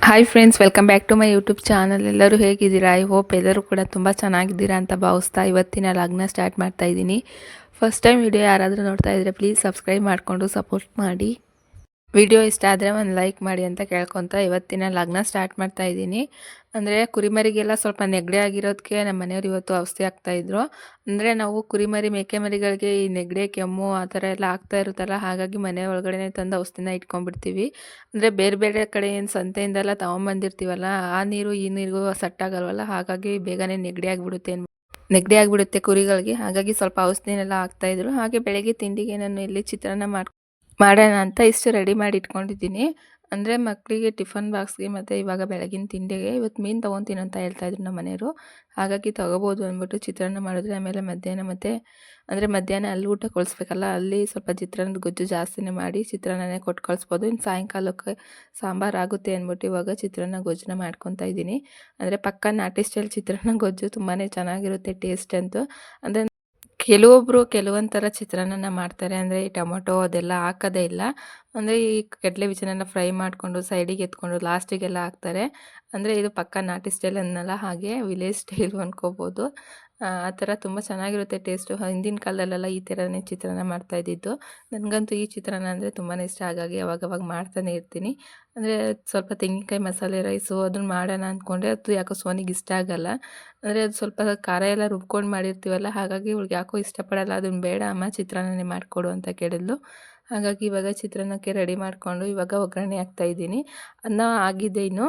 Hi friends, welcome back to my YouTube channel. ಎಲ್ಲರೂ ಹೇಗಿದ್ದೀರಾ? I hope ಎಲ್ಲರೂ ಕೂಡ ತುಂಬ ಚೆನ್ನಾಗಿದ್ದೀರಾ ಅಂತ ಭಾವಿಸ್ತಾ ಇವತ್ತಿನ ಲಗ್ನ ಸ್ಟಾರ್ಟ್ ಮಾಡ್ತಾ ಇದ್ದೀನಿ. ಫಸ್ಟ್ ಟೈಮ್ ವಿಡಿಯೋ ಯಾರಾದರೂ ನೋಡ್ತಾ ಇದ್ದರೆ ಪ್ಲೀಸ್ ಸಬ್ಸ್ಕ್ರೈಬ್ ಮಾಡಿಕೊಂಡು ಸಪೋರ್ಟ್ ಮಾಡಿ. ವಿಡಿಯೋ ಇಷ್ಟ ಆದರೆ ಒಂದು ಲೈಕ್ ಮಾಡಿ ಅಂತ ಕೇಳ್ಕೊತ ಇವತ್ತಿನ ಲಗ್ನ ಸ್ಟಾರ್ಟ್ ಮಾಡ್ತಾ ಇದ್ದೀನಿ. ಅಂದರೆ ಕುರಿಮರಿಗೆಲ್ಲ ಸ್ವಲ್ಪ ನೆಗಡಿ ಆಗಿರೋದಕ್ಕೆ ನಮ್ಮ ಮನೆಯವ್ರು ಇವತ್ತು ಔಷಧಿ ಹಾಕ್ತಾಯಿದ್ರು. ಅಂದರೆ ನಾವು ಕುರಿಮರಿ ಮೇಕೆ ಮರಿಗಳಿಗೆ ಈ ನೆಗಡಿ ಕೆಮ್ಮು ಆ ಥರ ಎಲ್ಲ ಆಗ್ತಾ ಇರುತ್ತಲ್ಲ, ಹಾಗಾಗಿ ಮನೆ ಒಳಗಡೆ ತಂದು ಔಷಧಿನ ಇಟ್ಕೊಂಡ್ಬಿಡ್ತೀವಿ. ಅಂದರೆ ಬೇರೆ ಬೇರೆ ಕಡೆ ಏನು ಸಂತೆಯಿಂದೆಲ್ಲ ತೊಗೊಂಬಂದಿರ್ತೀವಲ್ಲ, ಆ ನೀರು ಈ ನೀರಿಗೂ ಸೆಟ್ ಆಗಲ್ವಲ್ಲ, ಹಾಗಾಗಿ ಬೇಗನೆ ನೆಗಡಿ ಆಗಿಬಿಡುತ್ತೆ ಕುರಿಗಳಿಗೆ. ಹಾಗಾಗಿ ಸ್ವಲ್ಪ ಔಷಧಿನೆಲ್ಲ ಹಾಕ್ತಾಯಿದ್ರು. ಹಾಗೆ ಬೆಳಗ್ಗೆ ತಿಂಡಿಗೆ ನಾನು ಇಲ್ಲಿ ಚಿತ್ರಾನ್ನ ಮಾಡೋಣ ಅಂತ ಇಷ್ಟು ರೆಡಿ ಮಾಡಿ ಇಟ್ಕೊಂಡಿದ್ದೀನಿ. ಅಂದರೆ ಮಕ್ಕಳಿಗೆ ಟಿಫನ್ ಬಾಕ್ಸ್ಗೆ ಮತ್ತು ಇವಾಗ ಬೆಳಗಿನ ತಿಂಡಿಗೆ ಇವತ್ತು ಮೀನು ತೊಗೊತೀನಿ ಅಂತ ಹೇಳ್ತಾಯಿದ್ರು ನಮ್ಮ ಮನೆಯವರು. ಹಾಗಾಗಿ ತೊಗೋಬೋದು ಅಂದ್ಬಿಟ್ಟು ಚಿತ್ರಾನ್ನ ಮಾಡಿದ್ರೆ, ಆಮೇಲೆ ಮಧ್ಯಾಹ್ನ ಅಲ್ಲಿ ಊಟ ಕೊಡಿಸ್ಬೇಕಲ್ಲ, ಅಲ್ಲಿ ಸ್ವಲ್ಪ ಚಿತ್ರಾನ್ನದ ಗೊಜ್ಜು ಜಾಸ್ತಿನೇ ಮಾಡಿ ಚಿತ್ರಾನ್ನನೇ ಕೊಟ್ಟು ಕಳಿಸ್ಬೋದು. ಇನ್ನು ಸಾಯಂಕಾಲಕ್ಕೆ ಸಾಂಬಾರು ಆಗುತ್ತೆ ಅಂದ್ಬಿಟ್ಟು ಇವಾಗ ಚಿತ್ರಾನ್ನ ಗೊಜ್ಜನ್ನ ಮಾಡ್ಕೊತಾ ಇದ್ದೀನಿ. ಅಂದರೆ ಪಕ್ಕ ನಾಟಿ ಸ್ಟೈಲ್ ಚಿತ್ರಾನ್ನ ಗೊಜ್ಜು ತುಂಬಾ ಚೆನ್ನಾಗಿರುತ್ತೆ ಟೇಸ್ಟ್ ಅಂತೂ. ಅಂದರೆ ಕೆಲವೊಬ್ಬರು ಕೆಲವೊಂಥರ ಚಿತ್ರಾನ್ನ ಮಾಡ್ತಾರೆ. ಅಂದರೆ ಈ ಟೊಮೊಟೊ ಅದೆಲ್ಲ ಹಾಕೋದೇ ಇಲ್ಲ. ಅಂದರೆ ಈ ಕಡಲೆ ಬೀಜನೆಲ್ಲ ಫ್ರೈ ಮಾಡಿಕೊಂಡು ಸೈಡಿಗೆ ಎತ್ಕೊಂಡು ಲಾಸ್ಟಿಗೆಲ್ಲ ಹಾಕ್ತಾರೆ. ಅಂದರೆ ಇದು ಪಕ್ಕ ನಾಟಿ ಸ್ಟೈಲ್ ಅನ್ನಲ್ಲ, ಹಾಗೆ ವಿಲೇಜ್ ಸ್ಟೈಲು ಅಂದ್ಕೋಬೋದು. ಆ ಥರ ತುಂಬ ಚೆನ್ನಾಗಿರುತ್ತೆ ಟೇಸ್ಟು. ಹಿಂದಿನ ಕಾಲದಲ್ಲೆಲ್ಲ ಈ ಥರನೇ ಚಿತ್ರಾನ್ನ ಮಾಡ್ತಾಯಿದ್ದಿದ್ದು. ನನಗಂತೂ ಈ ಚಿತ್ರಾನ್ನ ಅಂದರೆ ತುಂಬಾ ಇಷ್ಟ, ಹಾಗಾಗಿ ಅವಾಗವಾಗ ಮಾಡ್ತಾನೆ ಇರ್ತೀನಿ. ಅಂದರೆ ಸ್ವಲ್ಪ ತೆಂಗಿನಕಾಯಿ ಮಸಾಲೆ ರೈಸು ಅದನ್ನು ಮಾಡೋಣ ಅಂದ್ಕೊಂಡ್ರೆ ಅದು ಯಾಕೋ ಸೋನಿಗೆ ಇಷ್ಟ ಆಗಲ್ಲ. ಅಂದರೆ ಅದು ಸ್ವಲ್ಪ ಖಾರ ಎಲ್ಲ ರುಬ್ಕೊಂಡು ಮಾಡಿರ್ತೀವಲ್ಲ, ಹಾಗಾಗಿ ಇವ್ಳಿಗೆ ಯಾಕೋ ಇಷ್ಟಪಡಲ್ಲ. ಅದನ್ನು ಬೇಡ ಅಮ್ಮ ಚಿತ್ರಾನ್ನನೇ ಮಾಡಿಕೊಡು ಅಂತ ಕೇಳಿದ್ಲು. ಹಾಗಾಗಿ ಇವಾಗ ಚಿತ್ರಾನ್ನಕ್ಕೆ ರೆಡಿ ಮಾಡಿಕೊಂಡು ಇವಾಗ ಒಗ್ಗರಣೆ ಹಾಕ್ತಾಯಿದ್ದೀನಿ. ಅನ್ನ ಆಗಿದೆ ಇನ್ನು.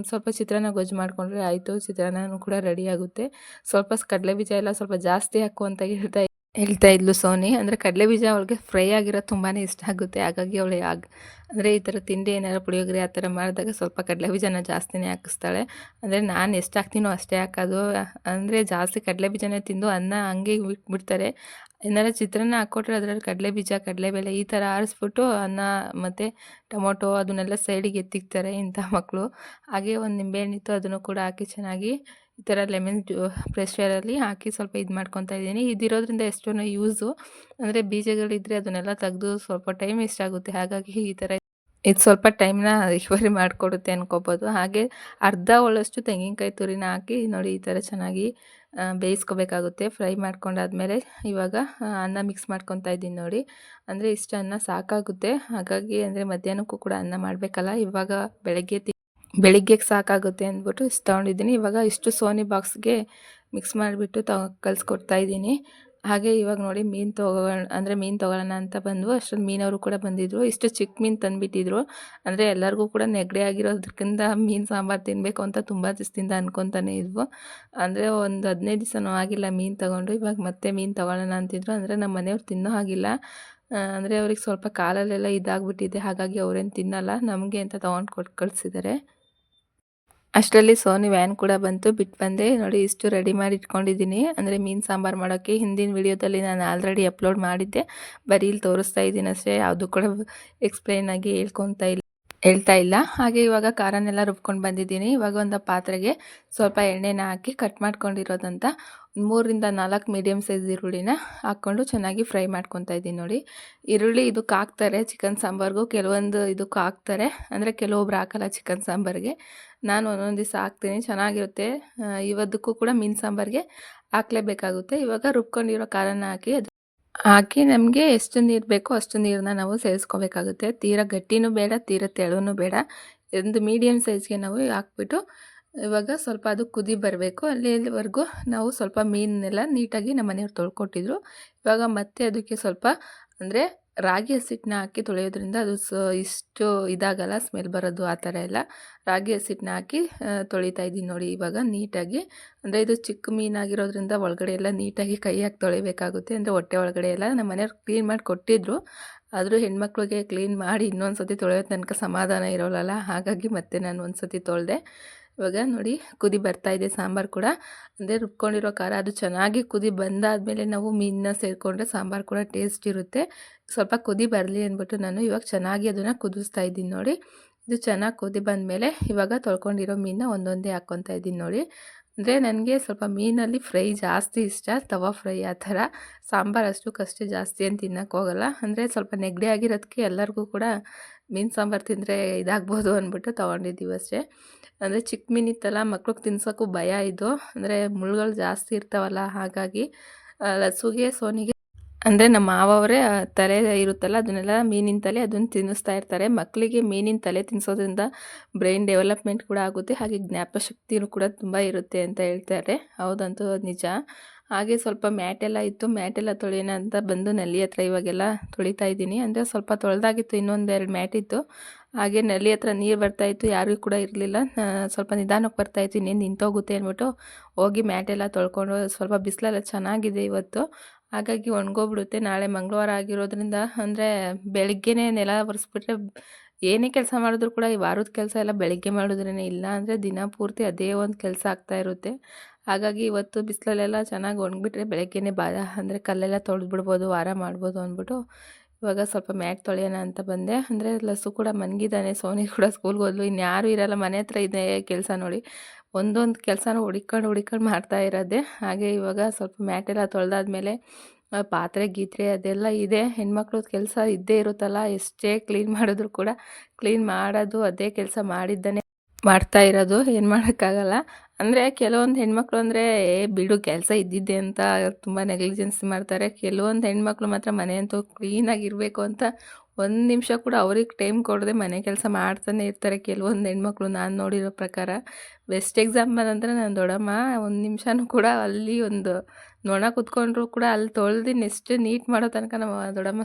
ಸ್ವಲ್ಪ ಚಿತ್ರಾನ್ನ ಗೊಜ್ಜು ಮಾಡಿಕೊಂಡ್ರೆ ಆಯಿತು, ಚಿತ್ರಾನ್ನನೂ ಕೂಡ ರೆಡಿ ಆಗುತ್ತೆ. ಸ್ವಲ್ಪ ಕಡಲೆ ಬೀಜ ಎಲ್ಲ ಸ್ವಲ್ಪ ಜಾಸ್ತಿ ಹಾಕು ಅಂತ ಹೇಳ್ತಾ ಇದ್ಲು ಸೋನಿ. ಅಂದರೆ ಕಡಲೆ ಬೀಜ ಅವಳಿಗೆ ಫ್ರೈ ಆಗಿರೋದು ತುಂಬಾ ಇಷ್ಟ ಆಗುತ್ತೆ. ಹಾಗಾಗಿ ಅವಳು ಅಂದರೆ ಈ ಥರ ತಿಂಡಿ ಏನಾದ್ರು ಪುಳಿಯೋಗರೆ ಆ ಥರ ಮಾಡಿದಾಗ ಸ್ವಲ್ಪ ಕಡಲೆ ಬೀಜನ ಜಾಸ್ತಿನೇ ಹಾಕಿಸ್ತಾಳೆ. ಅಂದರೆ ನಾನು ಎಷ್ಟು ಹಾಕ್ತೀನೋ ಅಷ್ಟೇ ಹಾಕೋದು. ಅಂದರೆ ಜಾಸ್ತಿ ಕಡಲೆ ಬೀಜನೇ ತಿಂದು ಅನ್ನ ಹಂಗೆ ಬಿಡ್ತಾರೆ. ಏನಾದ್ರು ಚಿತ್ರಾನ್ನ ಹಾಕ್ಕೊಟ್ರೆ ಅದರಲ್ಲಿ ಕಡಲೆ ಬೀಜ, ಕಡಲೆಬೇಳೆ ಈ ಥರ ಆರಿಸ್ಬಿಟ್ಟು ಅನ್ನ ಮತ್ತು ಟೊಮೊಟೊ ಅದನ್ನೆಲ್ಲ ಸೈಡಿಗೆ ಎತ್ತಿಕ್ತಾರೆ ಇಂಥ ಮಕ್ಕಳು. ಹಾಗೆ ಒಂದು ನಿಂಬೆಹಣ್ಣಿತ್ತು, ಅದನ್ನು ಕೂಡ ಹಾಕಿ ಚೆನ್ನಾಗಿ ಈ ಥರ ಲೆಮನ್ ಪ್ರೆಷರಲ್ಲಿ ಹಾಕಿ ಸ್ವಲ್ಪ ಇದು ಮಾಡ್ಕೊತಾ ಇದ್ದೀನಿ. ಇದಿರೋದ್ರಿಂದ ಎಷ್ಟೊಂದು ಯೂಸು. ಅಂದರೆ ಬೀಜಗಳಿದ್ದರೆ ಅದನ್ನೆಲ್ಲ ತೆಗೆದು ಸ್ವಲ್ಪ ಟೈಮ್ ವೇಸ್ಟ್ ಆಗುತ್ತೆ. ಹಾಗಾಗಿ ಈ ಥರ ಇದು ಸ್ವಲ್ಪ ಟೈಮ್ನ ರಿಕವರಿ ಮಾಡಿಕೊಡುತ್ತೆ ಅನ್ಕೋಬೋದು. ಹಾಗೆ ಅರ್ಧ ಒಳಷ್ಟು ತೆಂಗಿನಕಾಯಿ ತುರಿನ ಹಾಕಿ ನೋಡಿ ಈ ಥರ ಚೆನ್ನಾಗಿ ಬೇಯಿಸ್ಕೋಬೇಕಾಗುತ್ತೆ. ಫ್ರೈ ಮಾಡ್ಕೊಂಡಾದ್ಮೇಲೆ ಇವಾಗ ಅನ್ನ ಮಿಕ್ಸ್ ಮಾಡ್ಕೊತಾ ಇದ್ದೀನಿ ನೋಡಿ. ಅಂದರೆ ಇಷ್ಟು ಅನ್ನ ಸಾಕಾಗುತ್ತೆ. ಹಾಗಾಗಿ ಅಂದರೆ ಮಧ್ಯಾಹ್ನಕ್ಕೂ ಕೂಡ ಅನ್ನ ಮಾಡಬೇಕಲ್ಲ, ಇವಾಗ ಬೆಳಿಗ್ಗೆಗೆ ಸಾಕಾಗುತ್ತೆ ಅಂದ್ಬಿಟ್ಟು ಇಷ್ಟು ತೊಗೊಂಡಿದ್ದೀನಿ. ಇವಾಗ ಇಷ್ಟು ಸೋನಿ ಬಾಕ್ಸ್ಗೆ ಮಿಕ್ಸ್ ಮಾಡಿಬಿಟ್ಟು ಕಲಿಸ್ಕೊಡ್ತಾ ಇದ್ದೀನಿ. ಹಾಗೆ ಇವಾಗ ನೋಡಿ ಮೀನು ತೊಗೊಳ್ಳೋಣ ಅಂತ ಬಂದು ಅಷ್ಟೊಂದು ಮೀನವರು ಕೂಡ ಬಂದಿದ್ದರು. ಇಷ್ಟು ಚಿಕ್ಕ ಮೀನು ತಂದುಬಿಟ್ಟಿದ್ರು. ಅಂದರೆ ಎಲ್ಲರಿಗೂ ಕೂಡ ನೆಗಡಿ ಆಗಿರೋದ್ರಿಂದ ಮೀನು ಸಾಂಬಾರು ತಿನ್ನಬೇಕು ಅಂತ ತುಂಬ ದಿವಸದಿಂದ ಅಂದ್ಕೊತಾನೆ ಇದ್ವು. ಅಂದರೆ ಒಂದು 15 ದಿವಸನೂ ಆಗಿಲ್ಲ ಮೀನು ತೊಗೊಂಡು. ಇವಾಗ ಮತ್ತೆ ಮೀನು ತೊಗೊಳ್ಳೋಣ ಅಂತಿದ್ರು. ಅಂದರೆ ನಮ್ಮ ಮನೆಯವ್ರು ತಿನ್ನೋ ಹಾಗಿಲ್ಲ. ಅಂದರೆ ಅವ್ರಿಗೆ ಸ್ವಲ್ಪ ಕಾಲಲ್ಲೆಲ್ಲ ಇದಾಗ್ಬಿಟ್ಟಿದೆ, ಹಾಗಾಗಿ ಅವ್ರೇನು ತಿನ್ನಲ್ಲ, ನಮಗೆ ಅಂತ ತೊಗೊಂಡು ಕೊಟ್ಟು ಕಳಿಸಿದ್ದಾರೆ. ಅಷ್ಟರಲ್ಲಿ ಸೋನಿ ವ್ಯಾನ್ ಕೂಡ ಬಂತು, ಬಿಟ್ಟು ಬಂದೆ. ನೋಡಿ ಇಷ್ಟು ರೆಡಿ ಮಾಡಿ ಇಟ್ಕೊಂಡಿದ್ದೀನಿ. ಅಂದರೆ ಮೀನು ಸಾಂಬಾರು ಮಾಡೋಕ್ಕೆ ಹಿಂದಿನ ವಿಡಿಯೋದಲ್ಲಿ ನಾನು ಆಲ್ರೆಡಿ ಅಪ್ಲೋಡ್ ಮಾಡಿದ್ದೆ, ಬರೀ ಇಲ್ಲಿ ತೋರಿಸ್ತಾ ಇದ್ದೀನಿ ಅಷ್ಟೇ, ಯಾವುದು ಕೂಡ ಎಕ್ಸ್ಪ್ಲೈನ್ ಆಗಿ ಹೇಳ್ತಾ ಇಲ್ಲ. ಹಾಗೆ ಇವಾಗ ಖಾರನೆಲ್ಲ ರುಬ್ಕೊಂಡು ಬಂದಿದ್ದೀನಿ. ಇವಾಗ ಒಂದು ಪಾತ್ರೆಗೆ ಸ್ವಲ್ಪ ಎಣ್ಣೆನ ಹಾಕಿ ಕಟ್ ಮಾಡ್ಕೊಂಡಿರೋದಂತ 3ರಿಂದ 4 ಮೀಡಿಯಮ್ ಸೈಜ್ ಈರುಳ್ಳಿನ ಹಾಕ್ಕೊಂಡು ಚೆನ್ನಾಗಿ ಫ್ರೈ ಮಾಡ್ಕೊತಾ ಇದ್ದೀನಿ ನೋಡಿ. ಈರುಳ್ಳಿ ಇದಕ್ಕೆ ಹಾಕ್ತಾರೆ ಚಿಕನ್ ಸಾಂಬಾರ್ಗೂ, ಕೆಲವೊಂದು ಇದಕ್ಕೆ ಹಾಕ್ತಾರೆ. ಅಂದರೆ ಕೆಲವೊಬ್ರು ಹಾಕಲ್ಲ ಚಿಕನ್ ಸಾಂಬಾರಿಗೆ. ನಾನು ಒಂದೊಂದು ದಿವಸ ಹಾಕ್ತೀನಿ, ಚೆನ್ನಾಗಿರುತ್ತೆ. ಇವತ್ತಕ್ಕೂ ಕೂಡ ಮೀನು ಸಾಂಬಾರಿಗೆ ಹಾಕಲೇಬೇಕಾಗುತ್ತೆ. ಇವಾಗ ರುಬ್ಕೊಂಡಿರೋ ಖಾರನ ಹಾಕಿ ನಮಗೆ ಎಷ್ಟು ನೀರು ಬೇಕೋ ಅಷ್ಟು ನೀರನ್ನ ನಾವು ಸೇರಿಸ್ಕೋಬೇಕಾಗುತ್ತೆ. ತೀರಾ ಗಟ್ಟಿನೂ ಬೇಡ, ತೀರಾ ತೆಳುವೂ ಬೇಡ. ಒಂದು ಮೀಡಿಯಮ್ ಸೈಜ್ಗೆ ನಾವು ಹಾಕ್ಬಿಟ್ಟು ಇವಾಗ ಸ್ವಲ್ಪ ಅದು ಕುದಿ ಬರಬೇಕು. ಅಲ್ಲಿವರೆಗೂ ನಾವು ಸ್ವಲ್ಪ ಮೀನನ್ನೆಲ್ಲ ನೀಟಾಗಿ ನಮ್ಮ ಮನೆಯವ್ರು ತೊಳ್ಕೊಟ್ಟಿದ್ರು. ಇವಾಗ ಮತ್ತೆ ಅದಕ್ಕೆ ಸ್ವಲ್ಪ ಅಂದರೆ ರಾಗಿ ಹಸಿಟ್ಟನ್ನ ಹಾಕಿ ತೊಳೆಯೋದ್ರಿಂದ ಅದು ಇಷ್ಟು ಇದಾಗಲ್ಲ, ಸ್ಮೆಲ್ ಬರೋದು ಆ ಥರ ಎಲ್ಲ. ರಾಗಿ ಹಸಿಟ್ಟನ್ನ ಹಾಕಿ ತೊಳಿತಾ ಇದ್ದೀನಿ ನೋಡಿ ಇವಾಗ ನೀಟಾಗಿ. ಅಂದರೆ ಇದು ಚಿಕ್ಕ ಮೀನಾಗಿರೋದ್ರಿಂದ ಒಳಗಡೆ ಎಲ್ಲ ನೀಟಾಗಿ ಕೈ ಹಾಕಿ ತೊಳಿಬೇಕಾಗುತ್ತೆ. ಅಂದರೆ ಹೊಟ್ಟೆ ಒಳಗಡೆ ಎಲ್ಲ ನಮ್ಮ ಮನೆಯವ್ರು ಕ್ಲೀನ್ ಮಾಡಿ ಕೊಟ್ಟಿದ್ರು. ಆದರೂ ಹೆಣ್ಮಕ್ಳಿಗೆ ಕ್ಲೀನ್ ಮಾಡಿ ಇನ್ನೊಂದು ಸತಿ ತೊಳೆಯೋ ತನಕ ಸಮಾಧಾನ ಇರೋಲ್ಲ, ಹಾಗಾಗಿ ಮತ್ತೆ ನಾನು ಒಂದು ಸತಿ ತೊಳೆದೆ. ಇವಾಗ ನೋಡಿ ಕುದಿ ಬರ್ತಾಯಿದೆ ಸಾಂಬಾರು ಕೂಡ. ಅಂದರೆ ರುಬ್ಕೊಂಡಿರೋ ಖಾರ ಅದು ಚೆನ್ನಾಗಿ ಕುದಿ ಬಂದಾದಮೇಲೆ ನಾವು ಮೀನನ್ನ ಸೇರಿಕೊಂಡ್ರೆ ಸಾಂಬಾರು ಕೂಡ ಟೇಸ್ಟ್ ಇರುತ್ತೆ. ಸ್ವಲ್ಪ ಕುದಿ ಬರಲಿ ಅಂದ್ಬಿಟ್ಟು ನಾನು ಇವಾಗ ಚೆನ್ನಾಗಿ ಅದನ್ನು ಕುದಿಸ್ತಾ ಇದ್ದೀನಿ ನೋಡಿ. ಇದು ಚೆನ್ನಾಗಿ ಕುದಿ ಬಂದಮೇಲೆ ಇವಾಗ ತೊಳ್ಕೊಂಡಿರೋ ಮೀನನ್ನ ಒಂದೊಂದೇ ಹಾಕ್ಕೊತಾ ಇದ್ದೀನಿ ನೋಡಿ. ಅಂದರೆ ನನಗೆ ಸ್ವಲ್ಪ ಮೀನಲ್ಲಿ ಫ್ರೈ ಜಾಸ್ತಿ ಇಷ್ಟ, ತವಾ ಫ್ರೈ ಆ ಥರ. ಸಾಂಬಾರು ಅಷ್ಟಕ್ಕಷ್ಟೇ ಜಾಸ್ತಿ ಏನು ತಿನ್ನೋಕ್ಕೆ ಹೋಗಲ್ಲ. ಅಂದರೆ ಸ್ವಲ್ಪ ನೆಗಡಿ ಆಗಿರೋದಕ್ಕೆ ಎಲ್ಲರಿಗೂ ಕೂಡ ಮೀನು ಸಾಂಬಾರು ತಿಂದರೆ ಇದಾಗ್ಬೋದು ಅಂದ್ಬಿಟ್ಟು ತೊಗೊಂಡಿದ್ದೀವಿ ಅಷ್ಟೇ. ಅಂದರೆ ಚಿಕ್ಕ ಮೀನಿತ್ತಲ್ಲ, ಮಕ್ಳಿಗೆ ತಿನ್ಸೋಕ್ಕೂ ಭಯ ಇದು. ಅಂದರೆ ಮುಳ್ಳುಗಳು ಜಾಸ್ತಿ ಇರ್ತಾವಲ್ಲ, ಹಾಗಾಗಿ ಲಸುಗೆ ಸೋನಿಗೆ ಅಂದರೆ ನಮ್ಮ ಮಾವವರೇ ತಲೆ ಇರುತ್ತಲ್ಲ ಅದನ್ನೆಲ್ಲ ಮೀನಿನ ತಲೆ ಅದನ್ನು ತಿನ್ನಿಸ್ತಾ ಇರ್ತಾರೆ. ಮಕ್ಕಳಿಗೆ ಮೀನಿನ ತಲೆ ತಿನ್ನಿಸೋದ್ರಿಂದ ಬ್ರೈನ್ ಡೆವಲಪ್ಮೆಂಟ್ ಕೂಡ ಆಗುತ್ತೆ, ಹಾಗೆ ಜ್ಞಾಪಕಶಕ್ತಿನೂ ಕೂಡ ತುಂಬ ಇರುತ್ತೆ ಅಂತ ಹೇಳ್ತಾರೆ. ಹೌದಂತೂ ನಿಜ. ಹಾಗೆ ಸ್ವಲ್ಪ ಮ್ಯಾಟೆಲ್ಲ ಇತ್ತು, ಮ್ಯಾಟೆಲ್ಲ ತೊಳೆಯೋಣ ಅಂತ ಬಂದು ನಲ್ಲಿ ಹತ್ರ ಇವಾಗೆಲ್ಲ ತೊಳಿತಾ ಇದ್ದೀನಿ. ಅಂದರೆ ಸ್ವಲ್ಪ ತೊಳೆದಾಗಿತ್ತು, ಇನ್ನೊಂದೆರಡು ಮ್ಯಾಟ್ ಇತ್ತು. ಹಾಗೆ ನಲ್ಲಿ ಹತ್ರ ನೀರು ಬರ್ತಾಯಿತ್ತು, ಯಾರೂ ಕೂಡ ಇರಲಿಲ್ಲ. ಸ್ವಲ್ಪ ನಿಧಾನಕ್ಕೆ ಬರ್ತಾಯಿತ್ತು, ಇನ್ನೇನು ನಿಂತೋಗುತ್ತೆ ಅಂದ್ಬಿಟ್ಟು ಹೋಗಿ ಮ್ಯಾಟೆಲ್ಲ ತೊಳ್ಕೊಂಡು, ಸ್ವಲ್ಪ ಬಿಸಿಲೆಲ್ಲ ಚೆನ್ನಾಗಿದೆ ಇವತ್ತು, ಹಾಗಾಗಿ ಒಣಗೋಗ್ಬಿಡುತ್ತೆ. ನಾಳೆ ಮಂಗಳವಾರ ಆಗಿರೋದ್ರಿಂದ ಅಂದರೆ ಬೆಳಗ್ಗೆನೇ ನೆಲ ಒರೆಸ್ಬಿಟ್ರೆ ಏನೇ ಕೆಲಸ ಮಾಡಿದ್ರು ಕೂಡ ಈ ವಾರದ ಕೆಲಸ ಎಲ್ಲ ಬೆಳಗ್ಗೆ ಮಾಡಿದ್ರೇ, ಇಲ್ಲ ಅಂದರೆ ದಿನ ಪೂರ್ತಿ ಅದೇ ಒಂದು ಕೆಲಸ ಆಗ್ತಾ ಇರುತ್ತೆ. ಹಾಗಾಗಿ ಇವತ್ತು ಬಿಸಿಲಲ್ಲೆಲ್ಲ ಚೆನ್ನಾಗಿ ಒಣಗಿಬಿಟ್ರೆ ಬೆಳಗ್ಗೆನೇ ಅಂದರೆ ಕಲ್ಲೆಲ್ಲ ತೊಳೆದ್ಬಿಡ್ಬೋದು, ವಾರ ಮಾಡ್ಬೋದು ಅಂದ್ಬಿಟ್ಟು ಇವಾಗ ಸ್ವಲ್ಪ ಮ್ಯಾಟ್ ತೊಳೆಯೋಣ ಅಂತ ಬಂದೆ. ಅಂದರೆ ಲಸು ಕೂಡ ಮನ್ಗಿದ್ದಾನೆ, ಸೋನಿ ಕೂಡ ಸ್ಕೂಲ್ಗೆ ಹೋದ್ಲು, ಇನ್ಯಾರೂ ಇರಲ್ಲ ಮನೆ ಹತ್ರ ಇದೆ ಕೆಲಸ ನೋಡಿ. ಒಂದೊಂದು ಕೆಲಸನೂ ಹುಡಿಕೊಂಡು ಮಾಡ್ತಾ ಇರೋದೆ. ಹಾಗೆ ಇವಾಗ ಸ್ವಲ್ಪ ಮ್ಯಾಟೆಲ್ಲ ತೊಳೆದಾದ್ಮೇಲೆ ಪಾತ್ರೆ ಗೀತ್ರೆ ಅದೆಲ್ಲ ಇದೆ. ಹೆಣ್ಮಕ್ಳದ್ದು ಕೆಲಸ ಇದ್ದೇ ಇರುತ್ತಲ್ಲ, ಎಷ್ಟೇ ಕ್ಲೀನ್ ಮಾಡಿದ್ರು ಕೂಡ ಕ್ಲೀನ್ ಮಾಡೋದು ಅದೇ ಕೆಲಸ ಮಾಡಿದ್ದಾನೆ ಮಾಡ್ತಾ ಇರೋದು, ಏನು ಮಾಡೋಕ್ಕಾಗಲ್ಲ. ಅಂದರೆ ಕೆಲವೊಂದು ಹೆಣ್ಮಕ್ಳು ಅಂದರೆ ಬಿಡು ಕೆಲಸ ಇದ್ದಿದ್ದೆ ಅಂತ ತುಂಬ ನೆಗ್ಲಿಜೆನ್ಸಿ ಮಾಡ್ತಾರೆ. ಕೆಲವೊಂದು ಹೆಣ್ಮಕ್ಳು ಮಾತ್ರ ಮನೆ ಅಂತೂ ಕ್ಲೀನಾಗಿರಬೇಕು ಅಂತ ಒಂದು ನಿಮಿಷ ಕೂಡ ಅವ್ರಿಗೆ ಟೈಮ್ ಕೊಡದೆ ಮನೆ ಕೆಲಸ ಮಾಡ್ತಾನೆ ಇರ್ತಾರೆ ಕೆಲವೊಂದು ಹೆಣ್ಮಕ್ಳು, ನಾನು ನೋಡಿರೋ ಪ್ರಕಾರ. ಬೆಸ್ಟ್ ಎಕ್ಸಾಂಪಲ್ ಅಂದರೆ ನನ್ನ ದೊಡ್ಡಮ್ಮ, ಒಂದು ನಿಮಿಷನೂ ಕೂಡ ಅಲ್ಲಿ ಒಂದು ನೊಣ ಕುತ್ಕೊಂಡ್ರು ಕೂಡ ಅಲ್ಲಿ ತೊಳೆದು ನೆಕ್ಸ್ಟ್ ನೀಟ್ ಮಾಡೋ ತನಕ ನಮ್ಮ ದೊಡ್ಡಮ್ಮ